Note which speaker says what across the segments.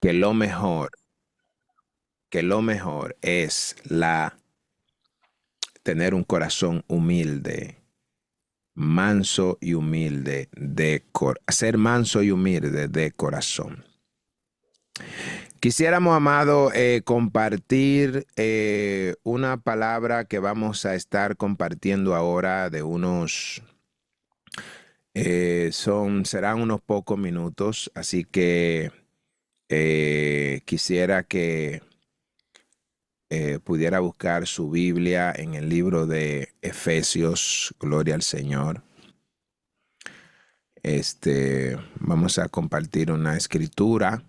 Speaker 1: que lo mejor, que lo mejor es tener un corazón humilde, manso y humilde ser manso y humilde de corazón. Quisiéramos, amado, compartir una palabra que vamos a estar compartiendo ahora de serán unos pocos minutos, así que quisiera que pudiera buscar su Biblia en el libro de Efesios, gloria al Señor. Vamos a compartir una escritura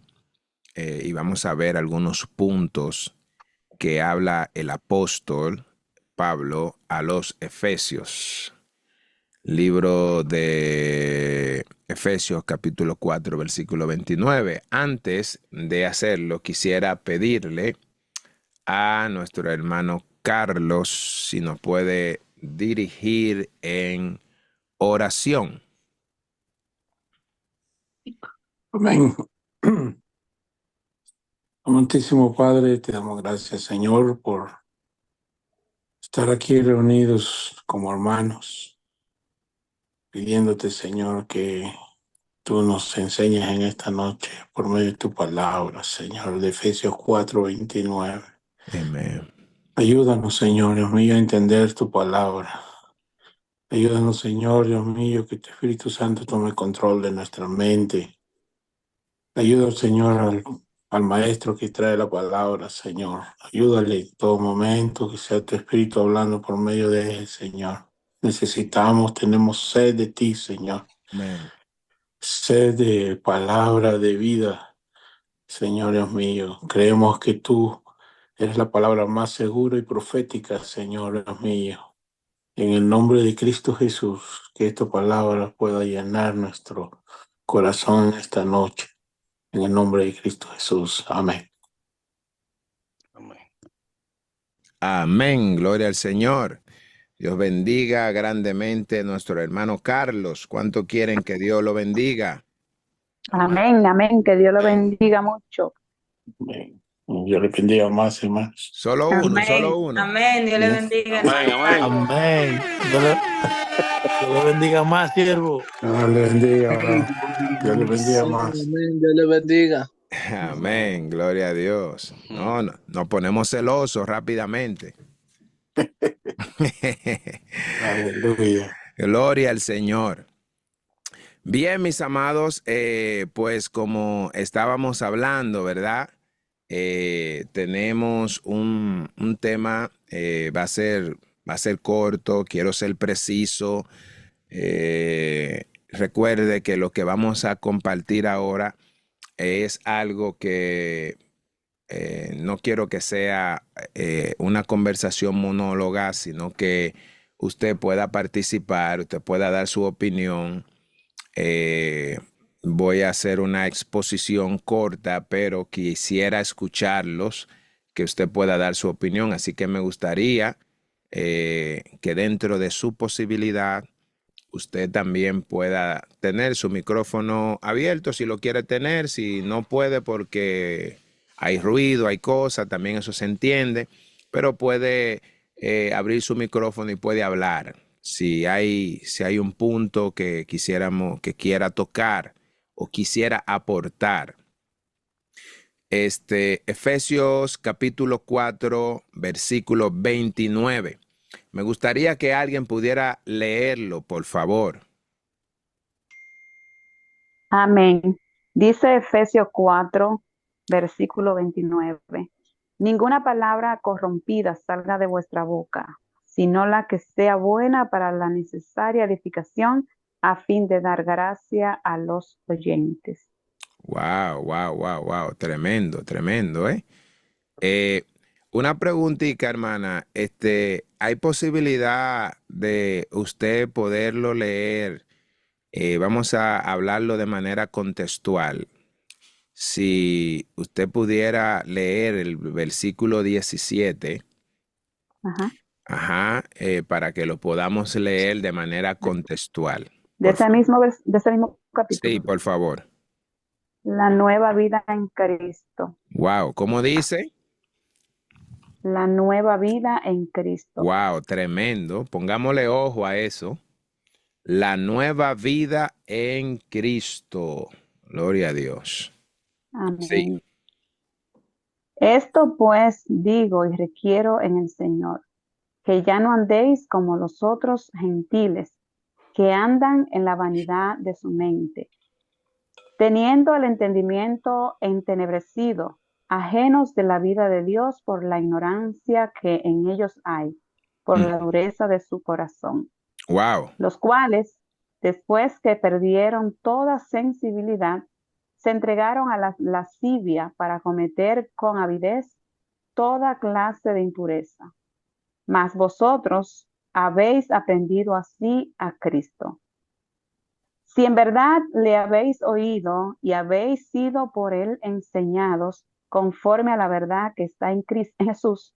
Speaker 1: y vamos a ver algunos puntos que habla el apóstol Pablo a los Efesios. Libro de Efesios capítulo 4 versículo 29. Antes de hacerlo, quisiera pedirle a nuestro hermano Carlos si nos puede dirigir en oración.
Speaker 2: Amén. Amantísimo Padre, te damos gracias, Señor, por estar aquí reunidos como hermanos, pidiéndote, Señor, que tú nos enseñes en esta noche por medio de tu palabra, Señor, de Efesios 4:29.
Speaker 1: Amén.
Speaker 2: Ayúdanos, Señor, Dios mío, a entender tu palabra. Ayúdanos, Señor, Dios mío, que tu Espíritu Santo tome control de nuestra mente. Ayuda, Señor, al maestro que trae la palabra, Señor. Ayúdale en todo momento, que sea tu Espíritu hablando por medio de él, Señor. Tenemos sed de ti, Señor.
Speaker 1: Amén.
Speaker 2: Sed de palabra de vida, Señor Dios mío. Creemos que tú eres la palabra más segura y profética, Señor Dios mío. En el nombre de Cristo Jesús, que esta palabra pueda llenar nuestro corazón esta noche. En el nombre de Cristo Jesús. Amén. Amén.
Speaker 1: Amén. Gloria al Señor. Dios bendiga grandemente a nuestro hermano Carlos. ¿Cuánto quieren que Dios lo bendiga?
Speaker 3: Amén, amén, que Dios lo bendiga mucho.
Speaker 2: Amén. Yo le bendiga más, hermanos.
Speaker 1: Solo uno,
Speaker 3: Amén,
Speaker 1: solo uno.
Speaker 3: amén, Dios le bendiga.
Speaker 4: Amén, amén.
Speaker 5: Amén. Dios le bendiga más, siervo.
Speaker 2: Dios le bendiga, bro. Dios le bendiga más.
Speaker 4: Amén, Dios le bendiga.
Speaker 1: Amén, gloria a Dios. No, no, nos ponemos celosos rápidamente.
Speaker 2: Aleluya.
Speaker 1: Gloria al Señor. Bien, mis amados, pues como estábamos hablando, ¿verdad? Tenemos un tema, va a ser corto, quiero ser preciso. Recuerde que lo que vamos a compartir ahora es algo que no quiero que sea una conversación monóloga, sino que usted pueda participar, usted pueda dar su opinión. Voy a hacer una exposición corta, pero quisiera escucharlos, que usted pueda dar su opinión. Así que me gustaría que dentro de su posibilidad usted también pueda tener su micrófono abierto si lo quiere tener, si no puede porque hay ruido, hay cosas, también eso se entiende, pero puede abrir su micrófono y puede hablar. Si hay un punto que que quiera tocar o quisiera aportar. Efesios capítulo 4, versículo 29. Me gustaría que alguien pudiera leerlo, por favor.
Speaker 3: Amén. Dice Efesios 4, versículo 29. Ninguna palabra corrompida salga de vuestra boca, sino la que sea buena para la necesaria edificación a fin de dar gracia a los oyentes.
Speaker 1: Wow, wow, wow, wow. Tremendo, tremendo, ¿eh? Eh, una preguntita, hermana. ¿Hay posibilidad de usted poderlo leer? Vamos a hablarlo de manera contextual. Si usted pudiera leer el versículo 17,
Speaker 3: Ajá.
Speaker 1: para que lo podamos leer de manera contextual.
Speaker 3: De ese mismo
Speaker 1: Sí,
Speaker 3: capítulo.
Speaker 1: por favor.
Speaker 3: La nueva vida en Cristo.
Speaker 1: Wow, ¿cómo dice?
Speaker 3: La nueva vida en Cristo.
Speaker 1: Wow, tremendo. Pongámosle ojo a eso. La nueva vida en Cristo. Gloria a Dios. Sí.
Speaker 3: Amén. Esto pues digo y requiero en el Señor, que ya no andéis como los otros gentiles, que andan en la vanidad de su mente, teniendo el entendimiento entenebrecido, ajenos de la vida de Dios por la ignorancia que en ellos hay, por la dureza de su corazón,
Speaker 1: Wow.
Speaker 3: los cuales, después que perdieron toda sensibilidad, se entregaron a la lascivia para cometer con avidez toda clase de impureza. Mas vosotros habéis aprendido así a Cristo. Si en verdad le habéis oído y habéis sido por él enseñados conforme a la verdad que está en Cristo Jesús,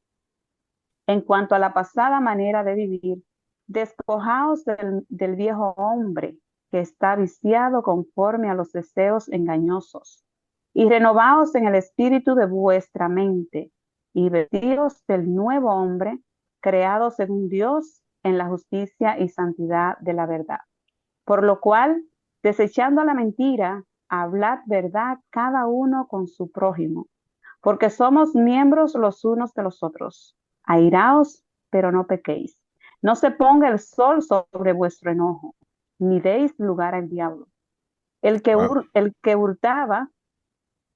Speaker 3: en cuanto a la pasada manera de vivir, despojaos del viejo hombre que está viciado conforme a los deseos engañosos, y renovaos en el espíritu de vuestra mente, y vestíos del nuevo hombre, creado según Dios en la justicia y santidad de la verdad. Por lo cual, desechando la mentira, hablad verdad cada uno con su prójimo, porque somos miembros los unos de los otros. Airaos, pero no pequéis. No se ponga el sol sobre vuestro enojo, ni deis lugar al diablo.
Speaker 1: Wow.
Speaker 3: El que hurtaba,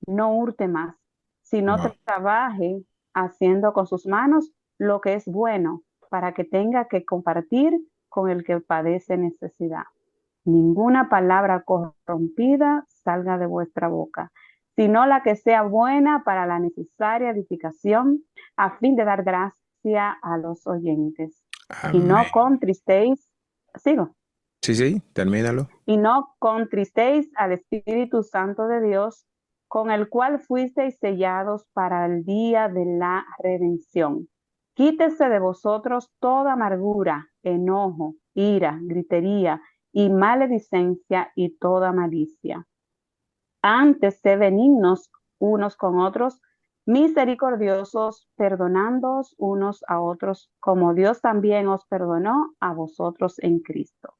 Speaker 3: no hurte más, sino
Speaker 1: Wow.
Speaker 3: trabaje haciendo con sus manos lo que es bueno, para que tenga que compartir con el que padece necesidad. Ninguna palabra corrompida salga de vuestra boca, sino la que sea buena para la necesaria edificación, a fin de dar gracia a los oyentes. Y no
Speaker 1: Amén.
Speaker 3: contristéis, sigo,
Speaker 1: Sí, sí, termínalo.
Speaker 3: y no contristéis al Espíritu Santo de Dios, con el cual fuisteis sellados para el día de la redención. Quítese de vosotros toda amargura, enojo, ira, gritería y maledicencia y toda malicia. Antes, sed benignos unos con otros, misericordiosos, perdonándoos unos a otros, como Dios también os perdonó a vosotros en Cristo.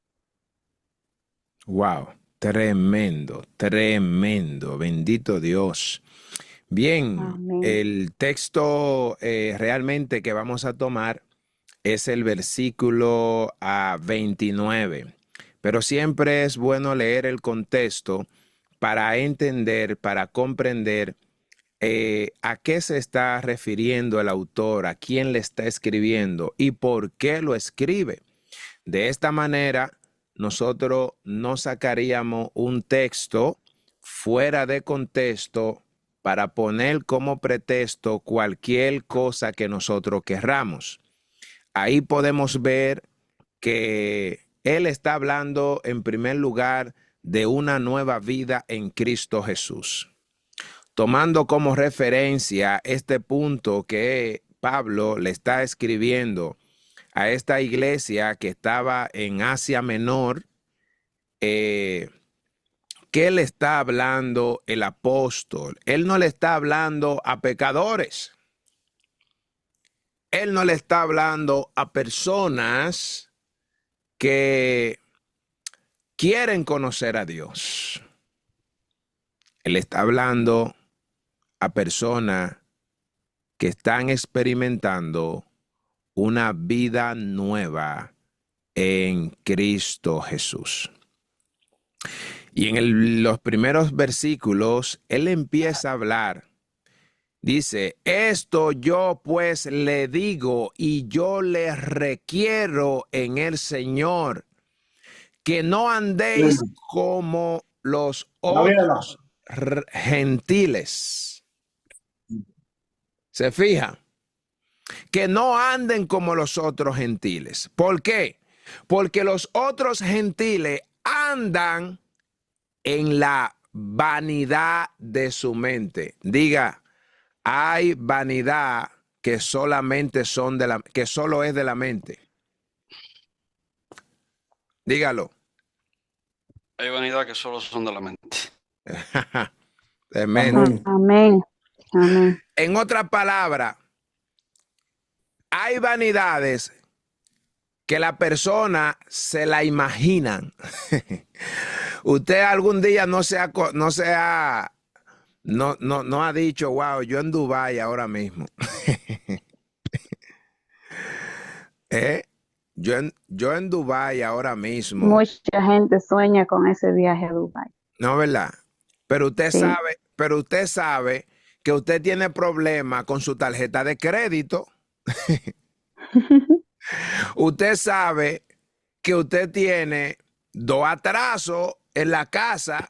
Speaker 1: Wow. Tremendo, tremendo. Bendito Dios. Bien,
Speaker 3: Amén.
Speaker 1: el texto realmente que vamos a tomar es el versículo 29. Pero siempre es bueno leer el contexto para entender, para comprender a qué se está refiriendo el autor, a quién le está escribiendo y por qué lo escribe. De esta manera, nosotros no sacaríamos un texto fuera de contexto para poner como pretexto cualquier cosa que nosotros querramos. Ahí podemos ver que él está hablando en primer lugar de una nueva vida en Cristo Jesús. Tomando como referencia este punto que Pablo le está escribiendo a esta iglesia que estaba en Asia Menor, ¿qué le está hablando el apóstol? Él no le está hablando a pecadores. Él no le está hablando a personas que quieren conocer a Dios. Él está hablando a personas que están experimentando una vida nueva en Cristo Jesús. Y en los primeros versículos, él empieza a hablar. Dice, esto yo pues le digo y yo le requiero en el Señor, que no andéis como los otros gentiles. ¿Se fija? Que no anden como los otros gentiles. ¿Por qué? Porque los otros gentiles andan en la vanidad de su mente. Diga, hay vanidad que solamente que solo es de la mente. Dígalo.
Speaker 4: Hay vanidad que solo son de la mente.
Speaker 1: Tremendo.
Speaker 2: Amén.
Speaker 3: Amén. Amén.
Speaker 1: En otras palabras, hay vanidades que la persona se la imaginan. Usted algún día no ha dicho, wow, yo en Dubái ahora mismo. Yo en Dubái ahora mismo.
Speaker 3: Mucha gente sueña con ese viaje a Dubái.
Speaker 1: No, ¿verdad? Pero usted
Speaker 3: Sí.
Speaker 1: sabe que usted tiene problemas con su tarjeta de crédito. Usted sabe que usted tiene 2 atrasos en la casa.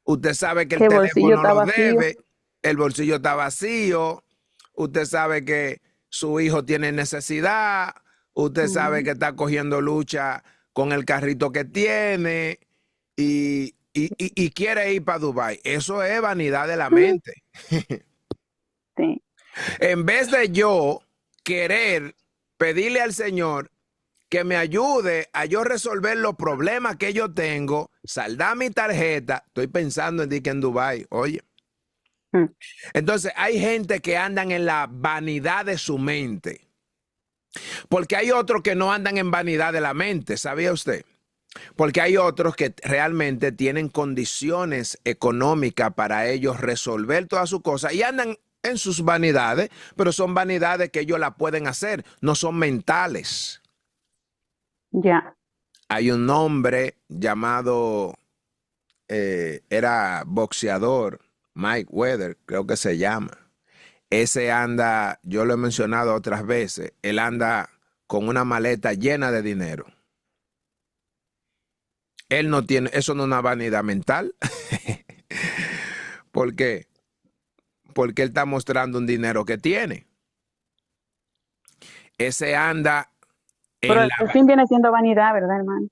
Speaker 1: Usted sabe que el
Speaker 3: Que el bolsillo
Speaker 1: teléfono
Speaker 3: está
Speaker 1: lo
Speaker 3: vacío.
Speaker 1: debe, el bolsillo está vacío. Usted sabe que su hijo tiene necesidad. Usted sabe que está cogiendo lucha con el carrito que tiene y quiere ir para Dubái. Eso es vanidad de la mente.
Speaker 3: Sí.
Speaker 1: En vez de yo querer pedirle al Señor que me ayude a yo resolver los problemas que yo tengo, saldar mi tarjeta, estoy pensando en que en Dubái, oye. Entonces hay gente que andan en la vanidad de su mente, porque hay otros que no andan en vanidad de la mente, ¿sabía usted? Porque hay otros que realmente tienen condiciones económicas para ellos resolver todas sus cosas y andan en sus vanidades, pero son vanidades que ellos la pueden hacer, no son mentales.
Speaker 3: Ya.
Speaker 1: Hay un hombre llamado, era boxeador, Mike Weather, creo que se llama. Ese anda, yo lo he mencionado otras veces, él anda con una maleta llena de dinero. Él no tiene, eso no es una vanidad mental. ¿Por qué? Porque él está mostrando un dinero que tiene. Ese anda
Speaker 3: Pero
Speaker 1: en
Speaker 3: al
Speaker 1: la...
Speaker 3: fin viene siendo vanidad, ¿verdad, hermano?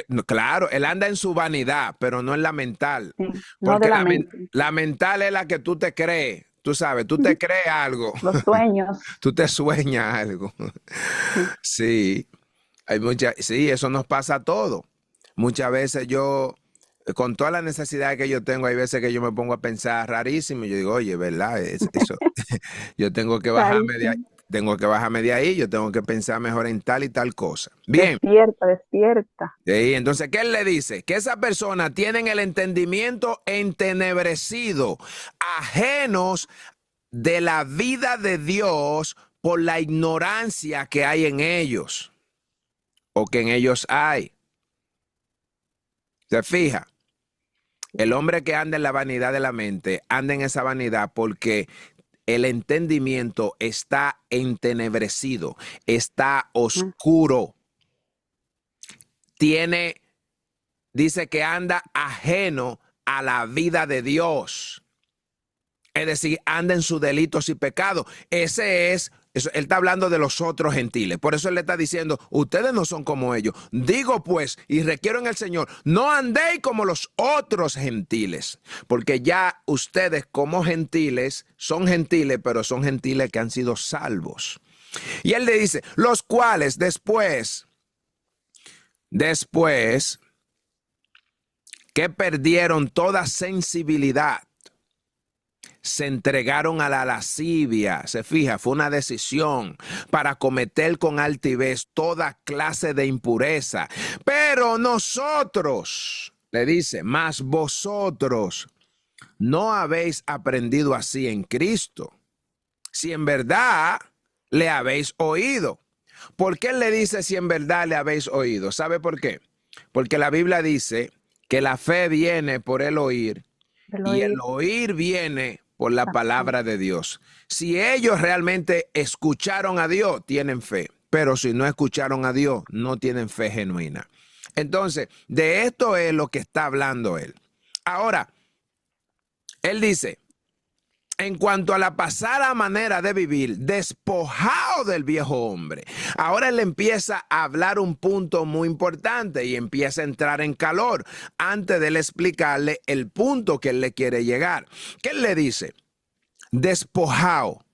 Speaker 1: No, claro, él anda en su vanidad, pero no en la mental.
Speaker 3: Sí. No
Speaker 1: Porque
Speaker 3: de la mente.
Speaker 1: la mental es la que tú te crees. Tú sabes, tú te crees algo.
Speaker 3: Los sueños.
Speaker 1: Tú te sueñas algo. Sí, sí, eso nos pasa a todos. Muchas veces yo, con todas las necesidades que yo tengo, hay veces que yo me pongo a pensar rarísimo. Y yo digo, oye, ¿verdad? Eso, yo tengo que bajarme de ahí. Tengo que bajarme de ahí, yo tengo que pensar mejor en tal y tal cosa. Bien.
Speaker 3: Despierta, despierta.
Speaker 1: Sí, entonces, ¿qué él le dice? Que esa persona tienen el entendimiento entenebrecido, ajenos de la vida de Dios por la ignorancia que hay en ellos o que en ellos hay. ¿Se fija? El hombre que anda en la vanidad de la mente, anda en esa vanidad porque el entendimiento está entenebrecido, está oscuro. Dice que anda ajeno a la vida de Dios. Es decir, anda en sus delitos y pecados. Eso, él está hablando de los otros gentiles. Por eso él le está diciendo, ustedes no son como ellos. Digo pues, y requiero en el Señor, no andéis como los otros gentiles. Porque ya ustedes como gentiles, son gentiles, pero son gentiles que han sido salvos. Y él le dice, los cuales después que perdieron toda sensibilidad, se entregaron a la lascivia. Se fija, fue una decisión para cometer con altivez toda clase de impureza. Pero nosotros, le dice, mas vosotros no habéis aprendido así en Cristo, si en verdad le habéis oído. ¿Por qué él le dice si en verdad le habéis oído? ¿Sabe por qué? Porque la Biblia dice que la fe viene por el oír y el oír viene por la palabra de Dios. Si ellos realmente escucharon a Dios, tienen fe. Pero si no escucharon a Dios, no tienen fe genuina. Entonces, de esto es lo que está hablando él. Ahora, él dice, en cuanto a la pasada manera de vivir, despojado del viejo hombre. Ahora él empieza a hablar un punto muy importante y empieza a entrar en calor antes de él explicarle el punto que él le quiere llegar. ¿Qué él le dice? Despojado,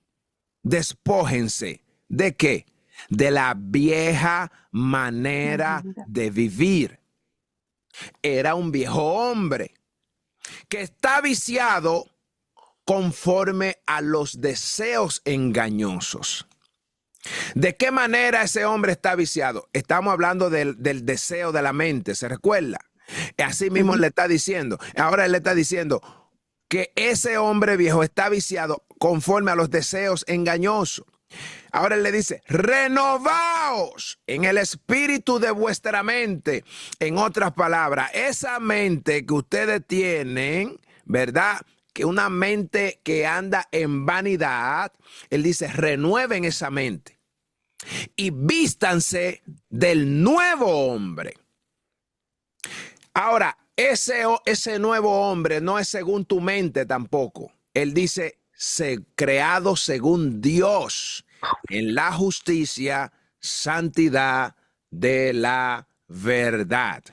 Speaker 1: despójense. ¿De qué? De la vieja manera de vivir. Era un viejo hombre que está viciado conforme a los deseos engañosos. ¿De qué manera ese hombre está viciado? Estamos hablando del deseo de la mente, ¿se recuerda? Así mismo le está diciendo. Ahora él le está diciendo que ese hombre viejo está viciado conforme a los deseos engañosos. Ahora él le dice, renovaos en el espíritu de vuestra mente. En otras palabras, esa mente que ustedes tienen, ¿verdad?, que una mente que anda en vanidad, él dice, renueven esa mente y vístanse del nuevo hombre. Ahora, ese nuevo hombre no es según tu mente tampoco. Él dice, creado según Dios en la justicia, santidad de la verdad.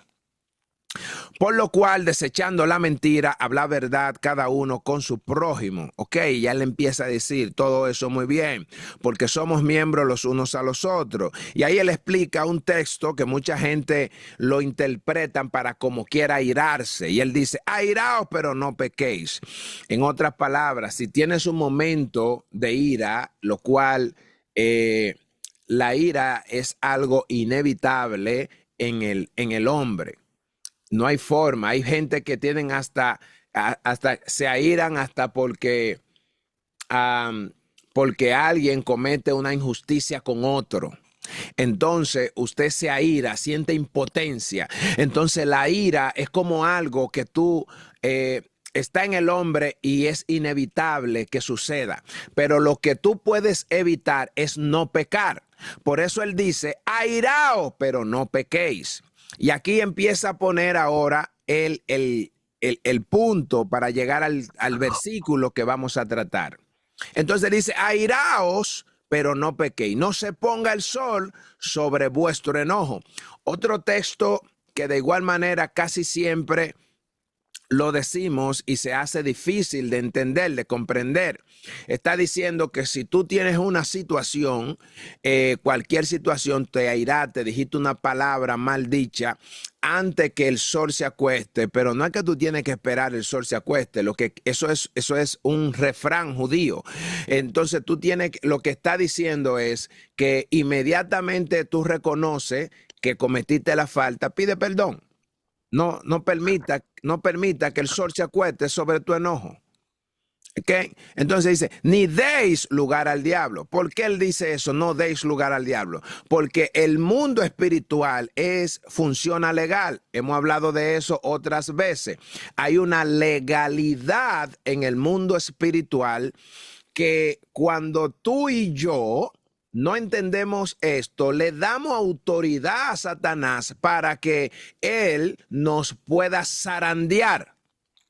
Speaker 1: Por lo cual, desechando la mentira, habla verdad cada uno con su prójimo. Ok, ya le empieza a decir todo eso muy bien, porque somos miembros los unos a los otros. Y ahí él explica un texto que mucha gente lo interpretan para como quiera airarse. Y él dice, airaos, pero no pequéis. En otras palabras, si tienes un momento de ira, lo cual la ira es algo inevitable en el hombre. No hay forma. Hay gente que tienen hasta se airan hasta porque alguien comete una injusticia con otro. Entonces usted se aira, siente impotencia. Entonces la ira es como algo que tú está en el hombre y es inevitable que suceda. Pero lo que tú puedes evitar es no pecar. Por eso él dice, airaos, pero no pequéis. Y aquí empieza a poner ahora el punto para llegar al versículo que vamos a tratar. Entonces dice, airaos, pero no pequéis. No se ponga el sol sobre vuestro enojo. Otro texto que de igual manera casi siempre lo decimos y se hace difícil de entender, de comprender. Está diciendo que si tú tienes una situación, cualquier situación, te airaste, dijiste una palabra mal dicha antes que el sol se acueste, pero no es que tú tienes que esperar el sol se acueste, eso es un refrán judío. Entonces lo que está diciendo es que inmediatamente tú reconoces que cometiste la falta, pide perdón. No permita que el sol se acueste sobre tu enojo. ¿Okay? Entonces dice, ni deis lugar al diablo. ¿Por qué él dice eso? No deis lugar al diablo. Porque el mundo espiritual funciona legal. Hemos hablado de eso otras veces. Hay una legalidad en el mundo espiritual que cuando tú y yo no entendemos esto, le damos autoridad a Satanás para que él nos pueda zarandear.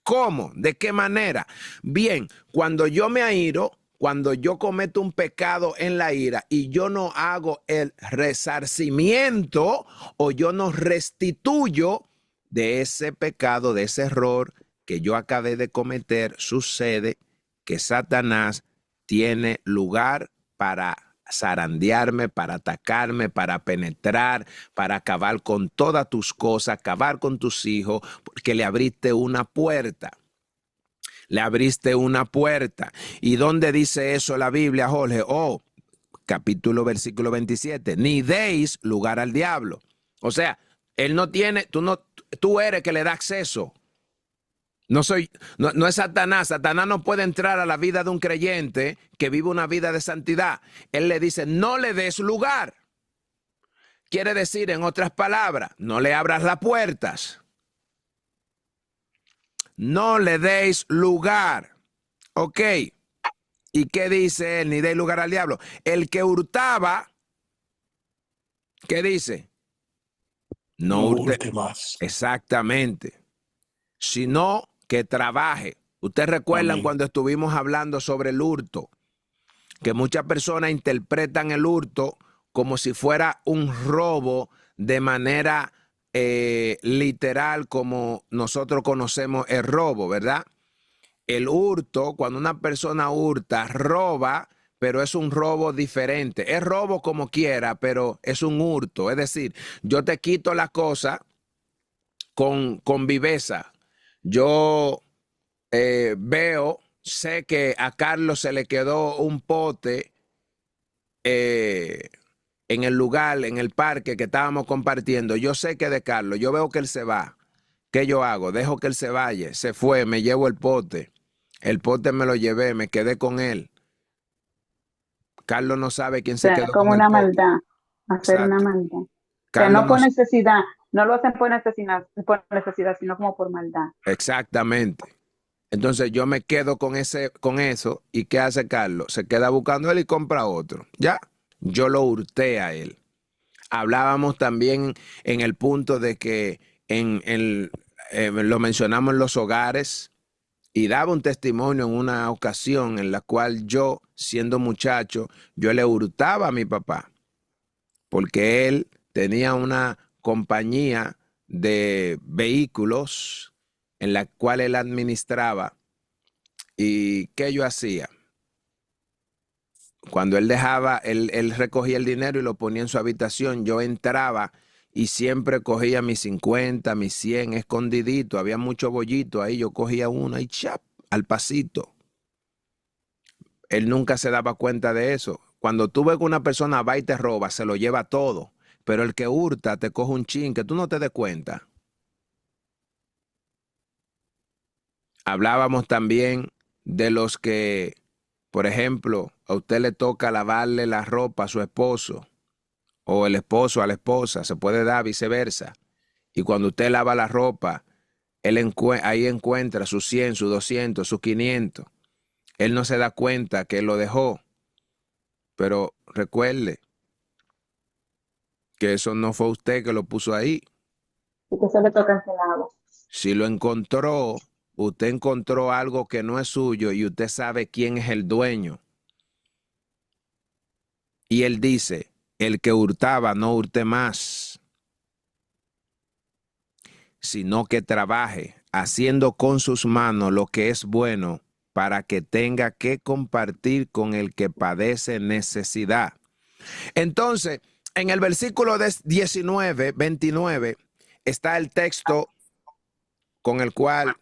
Speaker 1: ¿Cómo? ¿De qué manera? Bien, cuando yo me airo, cuando yo cometo un pecado en la ira y yo no hago el resarcimiento o yo no restituyo de ese pecado, de ese error que yo acabé de cometer, sucede que Satanás tiene lugar para zarandearme, para atacarme, para penetrar, para acabar con todas tus cosas, acabar con tus hijos, porque le abriste una puerta. Le abriste una puerta. ¿Y dónde dice eso la Biblia, Jorge? Versículo 27. Ni deis lugar al diablo. O sea, él no tiene, tú eres que le da acceso. No es Satanás. Satanás no puede entrar a la vida de un creyente que vive una vida de santidad. Él le dice, no le des lugar. Quiere decir, en otras palabras, no le abras las puertas. No le deis lugar. Ok. ¿Y qué dice él? Ni deis lugar al diablo. El que hurtaba, ¿qué dice? No hurte más. Exactamente. Sino que trabaje. Ustedes recuerdan cuando estuvimos hablando sobre el hurto, que muchas personas interpretan el hurto como si fuera un robo de manera literal, como nosotros conocemos el robo, ¿verdad? El hurto, cuando una persona hurta, roba, pero es un robo diferente. Es robo como quiera, pero es un hurto. Es decir, yo te quito la cosa con viveza. Yo veo sé que a Carlos se le quedó un pote en el lugar, en el parque que estábamos compartiendo. Yo sé que de Carlos, yo veo que él se va. ¿Qué yo hago? Dejo que él se vaya. Se fue, me llevo el pote. El pote me lo llevé, me quedé con él. Carlos no sabe quién
Speaker 3: O
Speaker 1: se
Speaker 3: sea,
Speaker 1: quedó
Speaker 3: como
Speaker 1: con el
Speaker 3: una
Speaker 1: pote.
Speaker 3: maldad, hacer una
Speaker 1: Exacto.
Speaker 3: maldad. O sea,
Speaker 1: Carlos
Speaker 3: no por
Speaker 1: no.
Speaker 3: necesidad, no lo hacen por necesidad, sino como por maldad.
Speaker 1: Exactamente. Entonces yo me quedo con eso. ¿Y qué hace Carlos? Se queda buscando él y compra otro. Ya, yo lo hurté a él. Hablábamos también en el punto de que lo mencionamos en los hogares y daba un testimonio en una ocasión en la cual yo, siendo muchacho, yo le hurtaba a mi papá porque él tenía una compañía de vehículos en la cual él administraba. ¿Y qué yo hacía? Cuando él dejaba, él recogía el dinero y lo ponía en su habitación, yo entraba y siempre cogía mis 50, mis 100 escondidito. Había mucho bollito ahí, yo cogía uno y chap, al pasito. Él nunca se daba cuenta de eso. Cuando tú ves que una persona va y te roba, se lo lleva todo. Pero el que hurta te coge un chin que tú no te des cuenta. Hablábamos también de los que, por ejemplo, a usted le toca lavarle la ropa a su esposo o el esposo a la esposa, se puede dar viceversa. Y cuando usted lava la ropa, ahí encuentra sus 100, sus 200, sus 500. Él no se da cuenta que él lo dejó. Pero recuerde que eso no fue usted que lo puso ahí.
Speaker 3: Y que se le toca ese lado.
Speaker 1: Si lo encontró, usted encontró algo que no es suyo y usted sabe quién es el dueño. Y él dice, el que hurtaba no hurte más, sino que trabaje haciendo con sus manos lo que es bueno para que tenga que compartir con el que padece necesidad. Entonces, en el versículo 19, 29, está el texto con el cual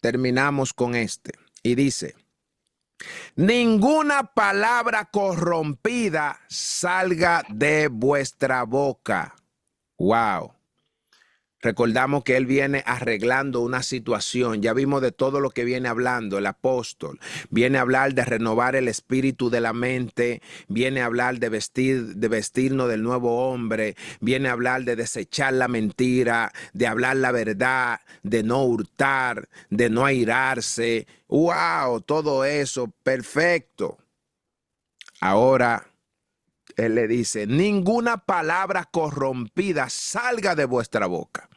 Speaker 1: terminamos con este. Y dice, ninguna palabra corrompida salga de vuestra boca. Wow. Recordamos que él viene arreglando una situación. Ya vimos de todo lo que viene hablando el apóstol. Viene a hablar de renovar el espíritu de la mente. Viene a hablar de vestirnos del nuevo hombre. Viene a hablar de desechar la mentira, de hablar la verdad, de no hurtar, de no airarse. ¡Wow! Todo eso, perfecto. Ahora él le dice, ninguna palabra corrompida salga de vuestra boca.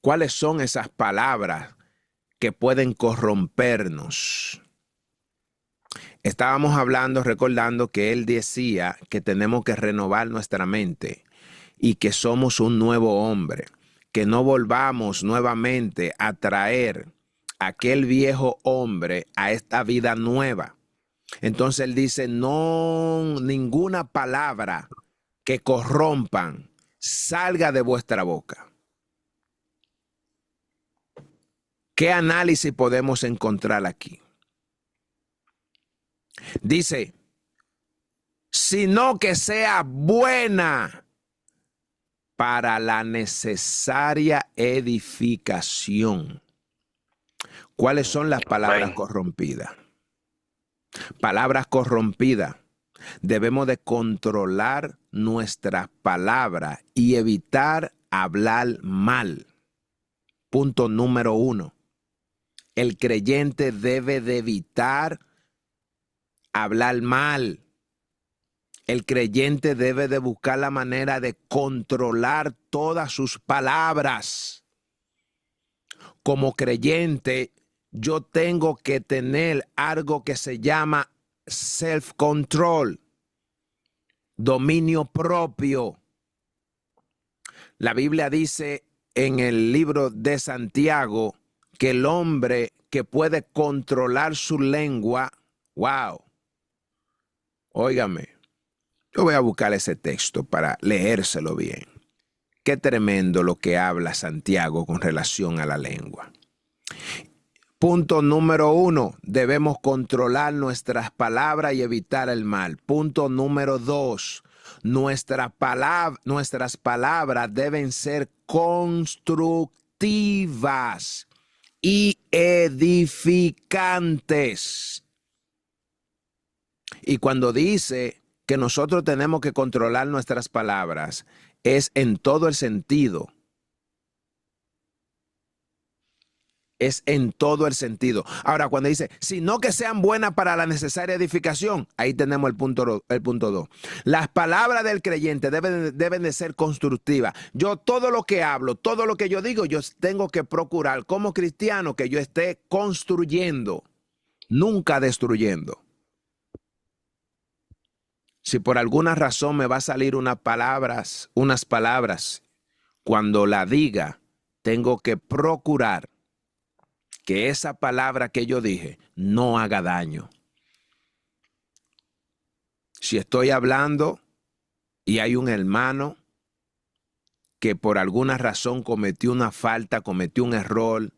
Speaker 1: ¿Cuáles son esas palabras que pueden corrompernos? Estábamos hablando, recordando que él decía que tenemos que renovar nuestra mente y que somos un nuevo hombre, que no volvamos nuevamente a traer aquel viejo hombre a esta vida nueva. Entonces él dice, no, ninguna palabra que corrompan salga de vuestra boca. ¿Qué análisis podemos encontrar aquí? Dice, sino que sea buena para la necesaria edificación. ¿Cuáles son las palabras corrompidas? Palabras corrompidas. Debemos de controlar nuestras palabras y evitar hablar mal. Punto número 1. El creyente debe de evitar hablar mal. El creyente debe de buscar la manera de controlar todas sus palabras. Como creyente, yo tengo que tener algo que se llama self-control, dominio propio. La Biblia dice en el libro de Santiago que el hombre que puede controlar su lengua, wow, óigame, yo voy a buscar ese texto para leérselo bien. Qué tremendo lo que habla Santiago con relación a la lengua. Punto número 1, debemos controlar nuestras palabras y evitar el mal. Punto número 2, nuestras palabras deben ser constructivas y edificantes. Y cuando dice que nosotros tenemos que controlar nuestras palabras, es en todo el sentido. Es en todo el sentido. Ahora, cuando dice, sino que sean buenas para la necesaria edificación, ahí tenemos el punto 2. Las palabras del creyente deben de ser constructivas. Yo todo lo que hablo, todo lo que yo digo, yo tengo que procurar como cristiano que yo esté construyendo, nunca destruyendo. Si por alguna razón me va a salir unas palabras, cuando la diga, tengo que procurar que esa palabra que yo dije no haga daño. Si estoy hablando y hay un hermano que por alguna razón cometió una falta, cometió un error,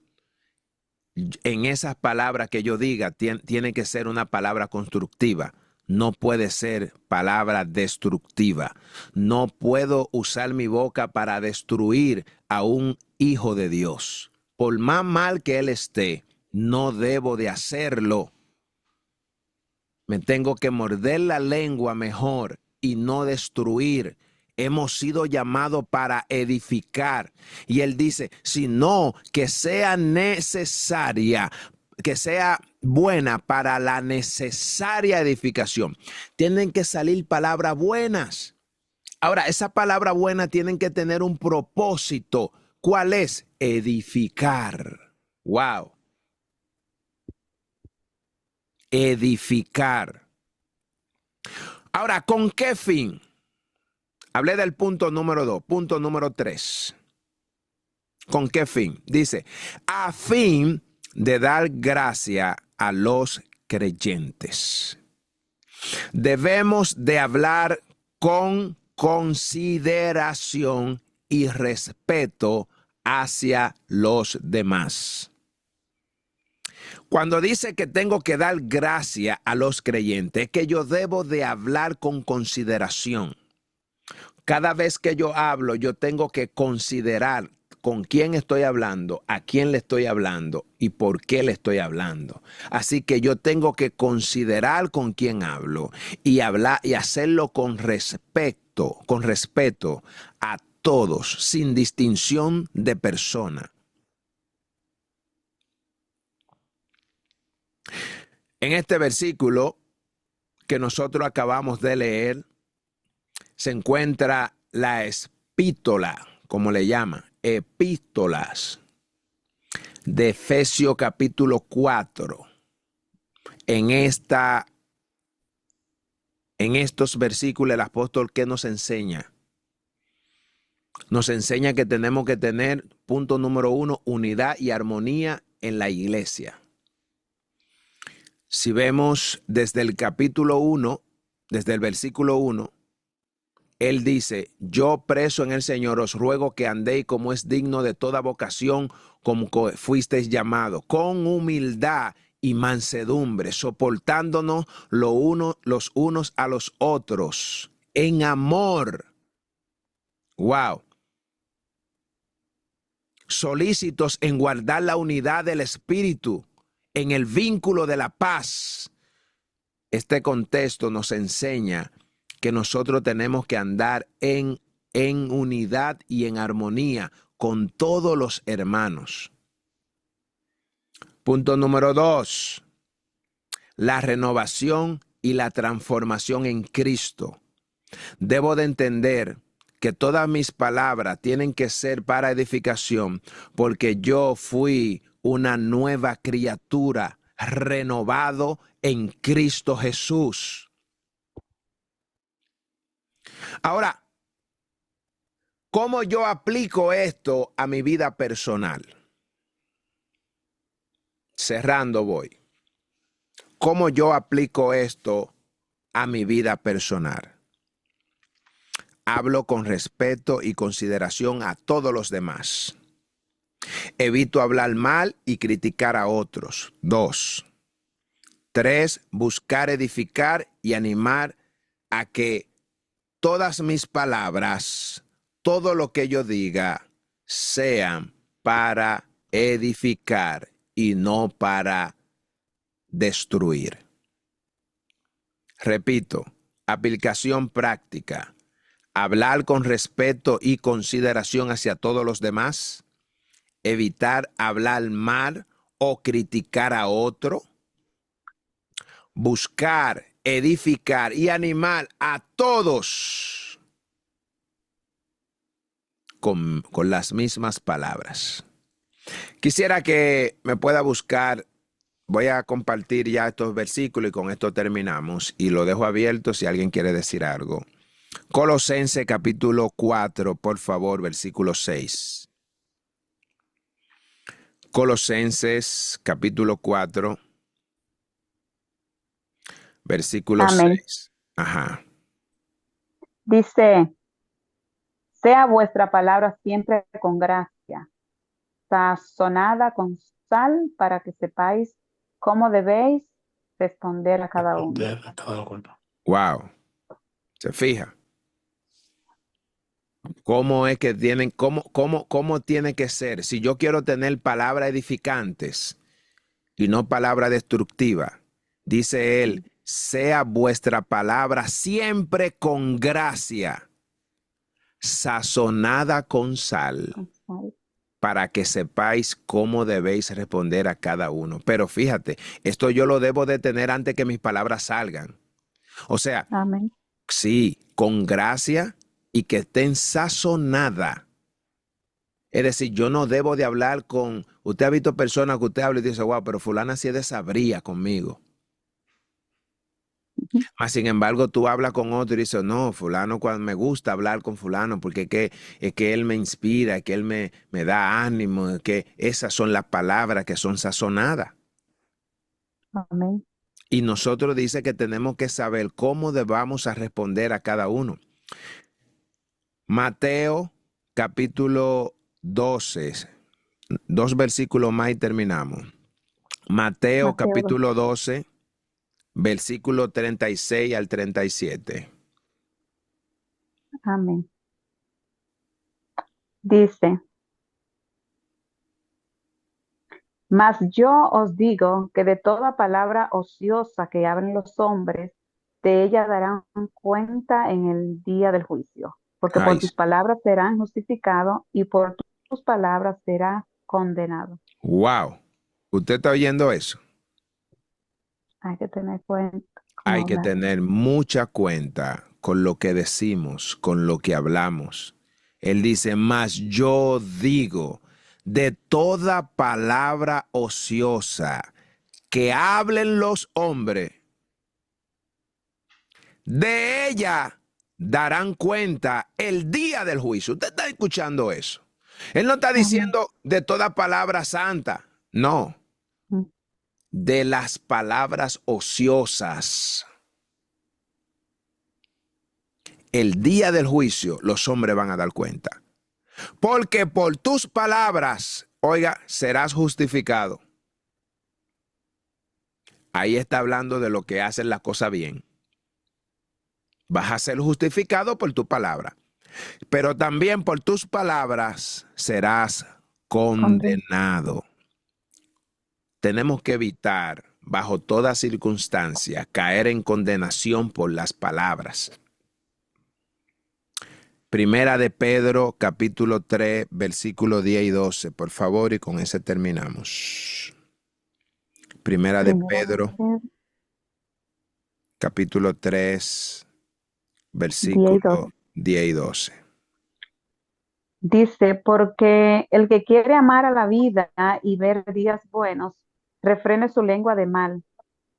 Speaker 1: en esas palabras que yo diga tiene que ser una palabra constructiva. No puede ser palabra destructiva. No puedo usar mi boca para destruir a un hijo de Dios. Por más mal que él esté, no debo de hacerlo. Me tengo que morder la lengua mejor y no destruir. Hemos sido llamados para edificar. Y él dice, sino que sea necesaria, que sea buena para la necesaria edificación. Tienen que salir palabras buenas. Ahora, esas palabras buenas tienen que tener un propósito. ¿Cuál es? Edificar. Wow. Edificar. Ahora, ¿con qué fin? Hablé del punto número 2. Punto número 3. ¿Con qué fin? Dice, a fin de dar gracia a los creyentes. Debemos de hablar con consideración y respeto hacia los demás. Cuando dice que tengo que dar gracia a los creyentes, es que yo debo de hablar con consideración. Cada vez que yo hablo, yo tengo que considerar con quién estoy hablando, a quién le estoy hablando y por qué le estoy hablando. Así que yo tengo que considerar con quién hablo y hablar y hacerlo con respeto a todos, sin distinción de persona. En este versículo que nosotros acabamos de leer, se encuentra la epístola, como le llama, epístolas de Efesios capítulo 4. En estos versículos el apóstol, ¿qué nos enseña? Nos enseña que tenemos que tener, punto número 1, unidad y armonía en la iglesia. Si vemos desde el capítulo 1, desde el versículo 1, él dice, yo preso en el Señor os ruego que andéis como es digno de toda vocación, como fuisteis llamados, con humildad y mansedumbre, soportándonos los unos a los otros, en amor. Wow. Solícitos en guardar la unidad del Espíritu, en el vínculo de la paz. Este contexto nos enseña que nosotros tenemos que andar en unidad y en armonía con todos los hermanos. Punto número 2. La renovación y la transformación en Cristo. Debo de entender que todas mis palabras tienen que ser para edificación, porque yo fui una nueva criatura, renovado en Cristo Jesús. Ahora, ¿cómo yo aplico esto a mi vida personal? Cerrando voy. ¿Cómo yo aplico esto a mi vida personal? Hablo con respeto y consideración a todos los demás. evito hablar mal y criticar a otros. 2. 3. Buscar edificar y animar a que todas mis palabras, todo lo que yo diga, sean para edificar y no para destruir. Repito, aplicación práctica. Hablar con respeto y consideración hacia todos los demás. Evitar hablar mal o criticar a otro. Buscar, edificar y animar a todos con las mismas palabras. Quisiera que me pueda buscar. Voy a compartir ya estos versículos y con esto terminamos. Y lo dejo abierto si alguien quiere decir algo. Colosenses capítulo 4, por favor, versículo 6. Colosenses capítulo 4, versículo
Speaker 3: Amén.
Speaker 1: 6. Ajá.
Speaker 3: Dice, sea vuestra palabra siempre con gracia, sazonada con sal, para que sepáis cómo debéis responder a cada uno.
Speaker 2: Responder a cada uno.
Speaker 1: Wow. ¿Se fija? ¿Cómo es que tienen, cómo tiene que ser? Si yo quiero tener palabras edificantes y no palabra destructiva, dice él, sea vuestra palabra siempre con gracia, sazonada con sal, para que sepáis cómo debéis responder a cada uno. Pero fíjate, esto yo lo debo de tener antes que mis palabras salgan. O sea,
Speaker 3: Amén.
Speaker 1: sí, con gracia y que estén sazonadas. Es decir, yo no debo de hablar con... Usted ha visto personas que usted habla y dice, wow, pero fulana sí desabría conmigo. Mas, sin embargo, tú hablas con otro y dices, no, fulano, cuando me gusta hablar con fulano, porque es que él me inspira, es que él me da ánimo, es que esas son las palabras que son sazonadas.
Speaker 3: Amén.
Speaker 1: Y nosotros dice que tenemos que saber cómo debamos a responder a cada uno. Mateo capítulo 12, 2 versículos más y terminamos. Mateo capítulo 12, versículo 36 al 37.
Speaker 3: Amén. Dice, mas yo os digo que de toda palabra ociosa que hablen los hombres, de ella darán cuenta en el día del juicio, porque por
Speaker 1: Ay,
Speaker 3: tus palabras serán justificados y por tus palabras serás condenado.
Speaker 1: wow. ¿Usted está oyendo eso?
Speaker 3: Hay que tener cuenta cómo
Speaker 1: Hay que
Speaker 3: hablar.
Speaker 1: tener mucha cuenta con lo que decimos, con lo que hablamos. Él dice, mas yo digo, de toda palabra ociosa que hablen los hombres, de ella darán cuenta el día del juicio. ¿Usted está escuchando eso? Él no está diciendo de toda palabra santa, no, de las palabras ociosas. El día del juicio los hombres van a dar cuenta. Porque por tus palabras, oiga, serás justificado. Ahí está hablando de lo que hacen las cosas bien. Vas a ser justificado por tu palabra. Pero también por tus palabras serás condenado. Tenemos que evitar, bajo toda circunstancia, caer en condenación por las palabras. Primera de Pedro, capítulo 3, versículos 10 y 12, por favor, y con ese terminamos. Primera de Pedro, capítulo 3, versículos 10 y 12.
Speaker 3: Dice, porque el que quiere amar a la vida y ver días buenos, refrene su lengua de mal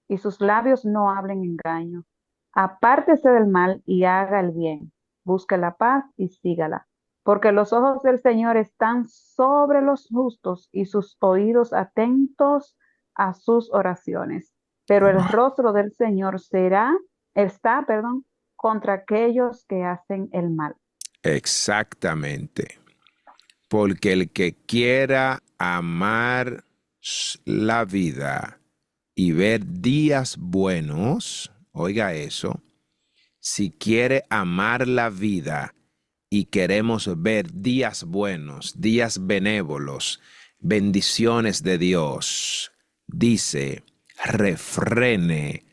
Speaker 3: y sus labios no hablen engaño. Apártese del mal y haga el bien. Busque la paz y sígala. Porque los ojos del Señor están sobre los justos y sus oídos atentos a sus oraciones. Pero el rostro del Señor está, contra aquellos que hacen el mal.
Speaker 1: Exactamente. Porque el que quiera amar la vida y ver días buenos, oiga eso, si quiere amar la vida y queremos ver días buenos, días benévolos, bendiciones de Dios, dice, refrene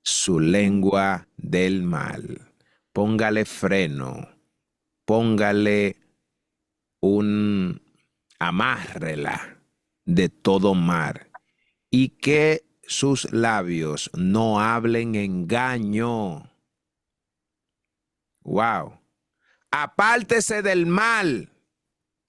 Speaker 1: su lengua del mal. Póngale freno, póngale amárrela de todo mal y que sus labios no hablen engaño. Wow. Apártese del mal.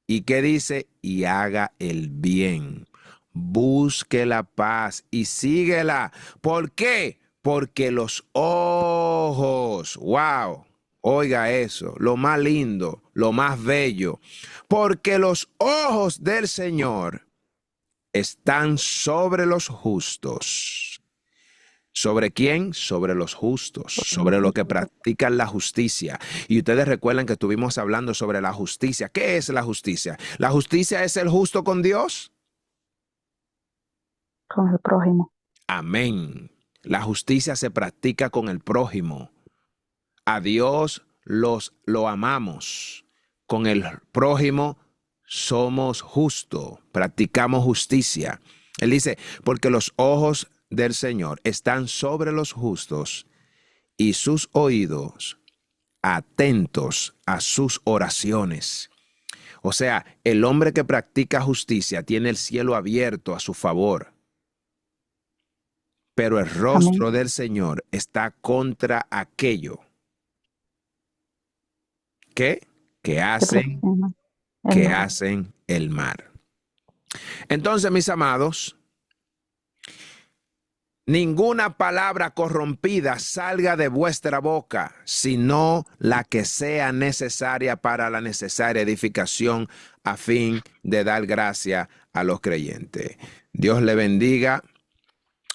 Speaker 1: ¿Y qué dice? Y haga el bien. Busque la paz y síguela. ¿Por qué? Porque los ojos, wow, oiga eso, lo más lindo, lo más bello, porque los ojos del Señor están sobre los justos. ¿Sobre quién? Sobre los justos, sobre los que practican la justicia. Y ustedes recuerdan que estuvimos hablando sobre la justicia. ¿Qué es la justicia? ¿La justicia es el justo con Dios?
Speaker 3: Con el prójimo.
Speaker 1: Amén. La justicia se practica con el prójimo. A Dios lo amamos. Con el prójimo somos justos, practicamos justicia. Él dice, porque los ojos del Señor están sobre los justos y sus oídos atentos a sus oraciones. O sea, el hombre que practica justicia tiene el cielo abierto a su favor. Pero el rostro del Señor está contra aquello que hacen el mal. Entonces, mis amados, ninguna palabra corrompida salga de vuestra boca, sino la que sea necesaria para la necesaria edificación a fin de dar gracia a los creyentes. Dios le bendiga,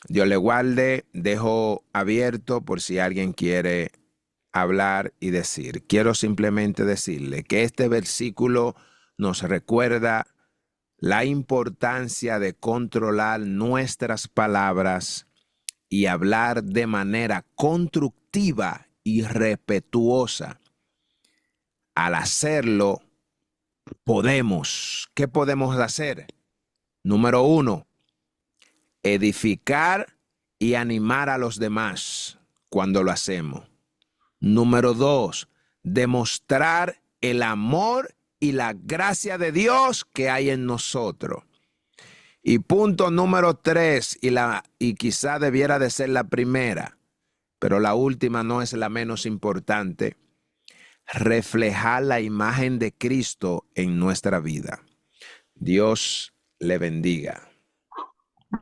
Speaker 1: Dios le guarde. Dejo abierto por si alguien quiere hablar y decir. Quiero simplemente decirle que este versículo nos recuerda la importancia de controlar nuestras palabras y hablar de manera constructiva y respetuosa. Al hacerlo, ¿qué podemos hacer? Número 1, edificar y animar a los demás cuando lo hacemos. Número 2, demostrar el amor y la gracia de Dios que hay en nosotros. Y punto número 3, y quizá debiera de ser la primera, pero la última no es la menos importante, reflejar la imagen de Cristo en nuestra vida. Dios le bendiga.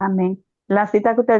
Speaker 3: Amén. La cita que usted